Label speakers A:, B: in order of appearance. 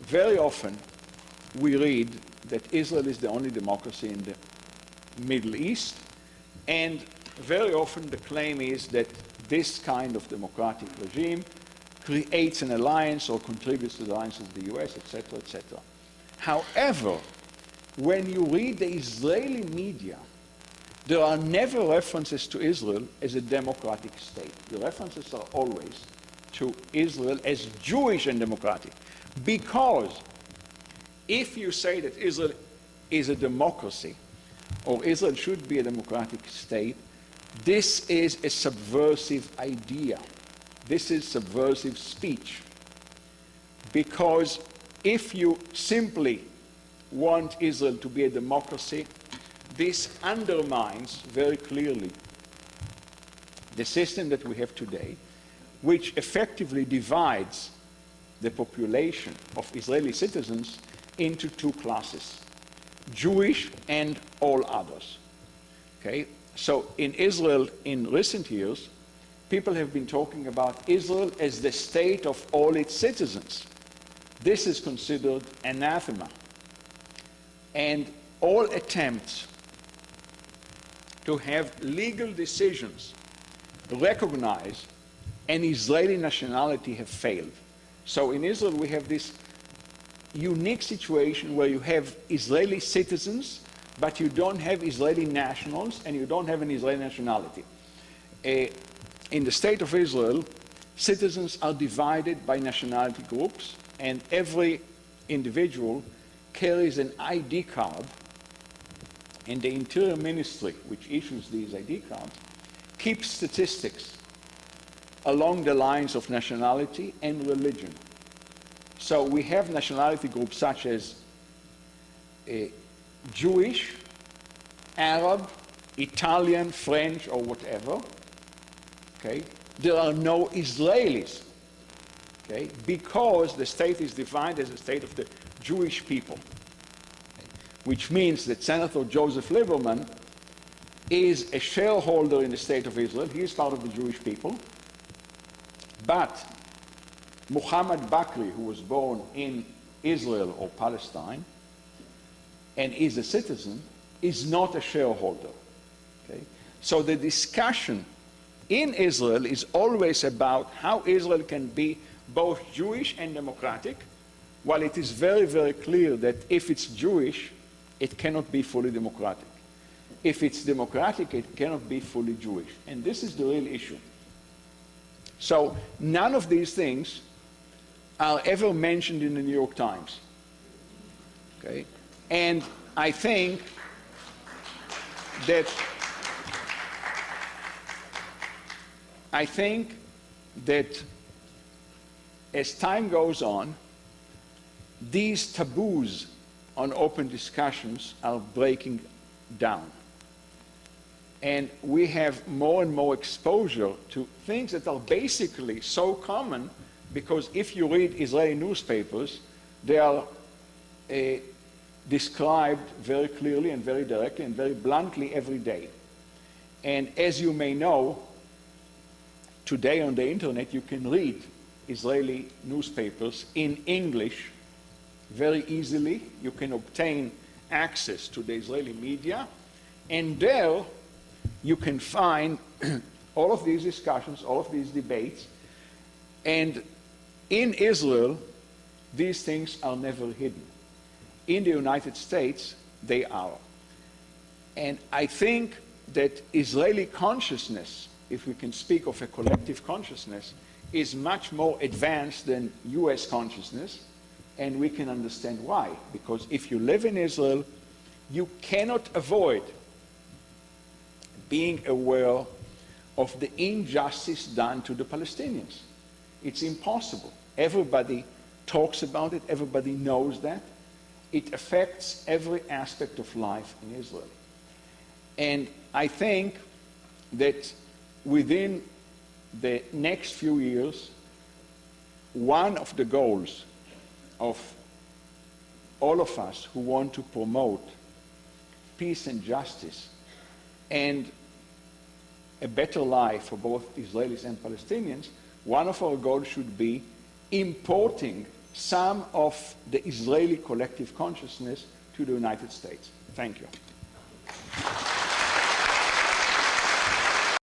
A: very often we read that Israel is the only democracy in the Middle East, and very often the claim is that this kind of democratic regime creates an alliance or contributes to the alliance of the US, etc., etc. However, when you read the Israeli media, there are never references to Israel as a democratic state. The references are always to Israel as Jewish and democratic. Because if you say that Israel is a democracy, or Israel should be a democratic state, this is a subversive idea. This is subversive speech. Because if you simply want Israel to be a democracy, this undermines very clearly the system that we have today, which effectively divides the population of Israeli citizens into two classes, Jewish and all others. Okay? So in Israel, in recent years, people have been talking about Israel as the state of all its citizens. This is considered anathema. And all attempts to have legal decisions recognize an Israeli nationality have failed. So in Israel we have this unique situation where you have Israeli citizens, but you don't have Israeli nationals and you don't have an Israeli nationality. In the state of Israel, citizens are divided by nationality groups, and every individual carries an ID card, and the Interior Ministry, which issues these ID cards, keeps statistics along the lines of nationality and religion. So we have nationality groups such as Jewish, Arab, Italian, French, or whatever. Okay? There are no Israelis, okay? Because the state is defined as a state of the Jewish people, which means that Senator Joseph Lieberman is a shareholder in the state of Israel. He is part of the Jewish people. But Muhammad Bakri, who was born in Israel or Palestine and is a citizen, is not a shareholder. Okay? So the discussion in Israel is always about how Israel can be both Jewish and democratic, while it is very, very clear that if it's Jewish, it cannot be fully democratic. If it's democratic, it cannot be fully Jewish. And this is the real issue. So none of these things are ever mentioned in the New York Times. Okay? And I think that as time goes on, these taboos on open discussions are breaking down. And we have more and more exposure to things that are basically so common, because if you read Israeli newspapers, they are described very clearly and very directly and very bluntly every day. And as you may know, today on the internet you can read Israeli newspapers in English very easily. You can obtain access to the Israeli media, and there you can find all of these discussions, all of these debates, and in Israel these things are never hidden. In the United States they are. And I think that Israeli consciousness, if we can speak of a collective consciousness, is much more advanced than US consciousness, and we can understand why. Because if you live in Israel, you cannot avoid being aware of the injustice done to the Palestinians. It's impossible. Everybody talks about it, everybody knows that. It affects every aspect of life in Israel. And I think that within the next few years, one of the goals of all of us who want to promote peace and justice and a better life for both Israelis and Palestinians, one of our goals should be importing some of the Israeli collective consciousness to the United States. Thank you.